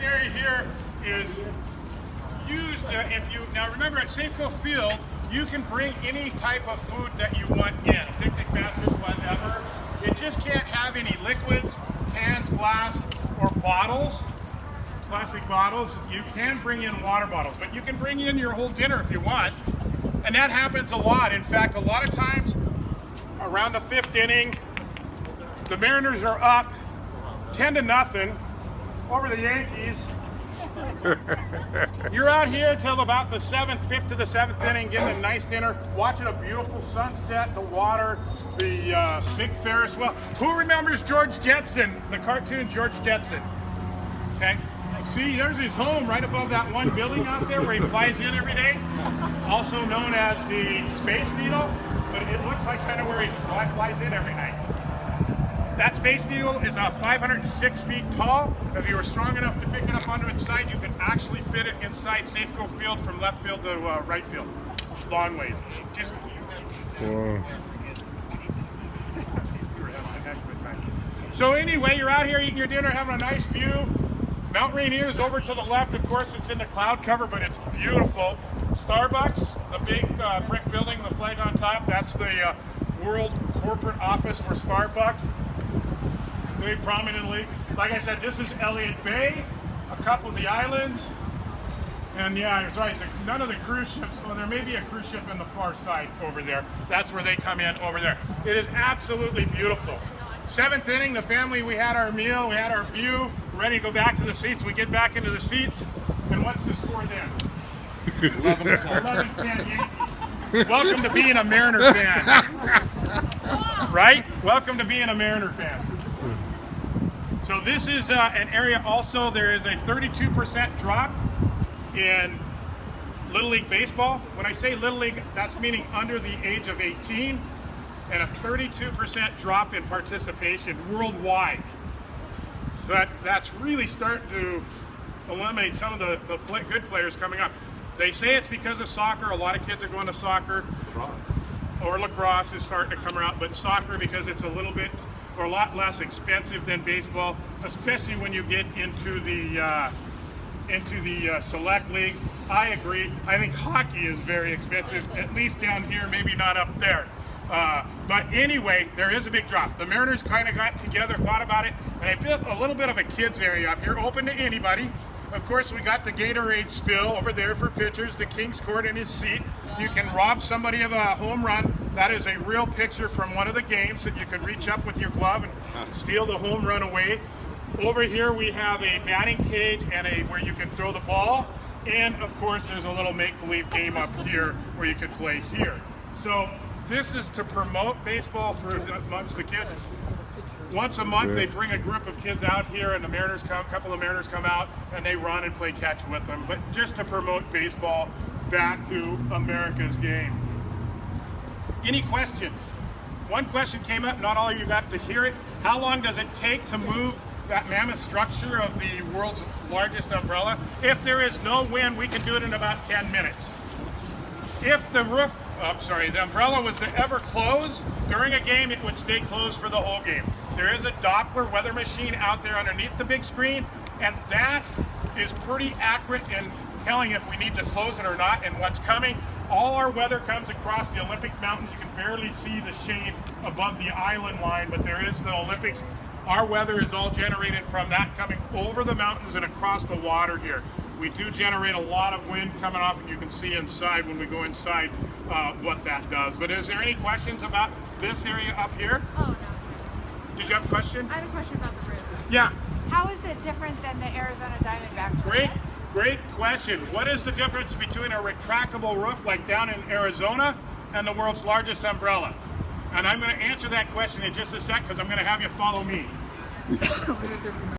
area here is used if you, now remember at Safeco Field, you can bring any type of food that you want in, a picnic basket, whatever. It just can't have any liquids, cans, glass, or bottles, plastic bottles. You can bring in water bottles, but you can bring in your whole dinner if you want. And that happens a lot. In fact, a lot of times around the 5th inning, the Mariners are up 10-0 over the Yankees. You're out here till about the 5th to the 7th inning, getting a nice dinner, watching a beautiful sunset, the water, the big Ferris wheel. Who remembers George Jetson, the cartoon George Jetson? Okay. See, there's his home right above that one building out there where he flies in every day, also known as the Space Needle, but it looks like kind of where he flies in every night. That Space Needle is 506 feet tall. If you were strong enough to pick it up onto its side, you could actually fit it inside Safeco Field from left field to right field. Long ways. Just. So anyway, you're out here eating your dinner, having a nice view. Mount Rainier is over to the left. Of course, it's in the cloud cover, but it's beautiful. Starbucks, the big brick building, the flag on top, that's the world corporate office for Starbucks. Very prominently. Like I said, this is Elliott Bay, a couple of the islands. And yeah, it's right, none of the cruise ships, well, there may be a cruise ship in the far side over there. That's where they come in over there. It is absolutely beautiful. 7th inning, the family, we had our meal, we had our view, we're ready to go back to the seats. We get back into the seats, and what's the score then? 11-10 Yankees. Welcome to being a Mariner fan. Right? Welcome to being a Mariner fan. So this is an area also, there is a 32% drop in Little League Baseball. When I say Little League, that's meaning under the age of 18, and a 32% drop in participation worldwide. So that's really starting to eliminate some of the good players coming up. They say it's because of soccer. A lot of kids are going to soccer. Or lacrosse is starting to come around, but soccer, because it's a little bit or a lot less expensive than baseball, especially when you get into the select leagues. I agree. I think hockey is very expensive, at least down here, maybe not up there. But anyway, there is a big drop. The Mariners kind of got together, thought about it, and I built a little bit of a kids area up here, open to anybody. Of course, we got the Gatorade spill over there for pitchers, the King's Court in his seat. You can rob somebody of a home run. That is a real picture from one of the games that you could reach up with your glove and steal the home run away. Over here we have a batting cage and where you can throw the ball. And of course there's a little make-believe game up here where you can play here. So this is to promote baseball amongst the kids. Once a month, they bring a group of kids out here, and a couple of Mariners come out, and they run and play catch with them. But just to promote baseball back to America's game. Any questions? One question came up, not all of you got to hear it. How long does it take to move that mammoth structure of the world's largest umbrella? If there is no wind, we can do it in about 10 minutes. If the the umbrella was to ever close during a game, it would stay closed for the whole game. There is a Doppler weather machine out there underneath the big screen, and that is pretty accurate in telling if we need to close it or not and what's coming. All our weather comes across the Olympic Mountains. You can barely see the shade above the island line, but there is the Olympics. Our weather is all generated from that coming over the mountains and across the water here. We do generate a lot of wind coming off, and you can see inside when we go inside what that does. But is there any questions about this area up here? Oh, no. Did you have a question? I have a question about the roof. Yeah. How is it different than the Arizona Diamondbacks? Great question. What is the difference between a retractable roof like down in Arizona and the world's largest umbrella? And I'm going to answer that question in just a sec because I'm going to have you follow me.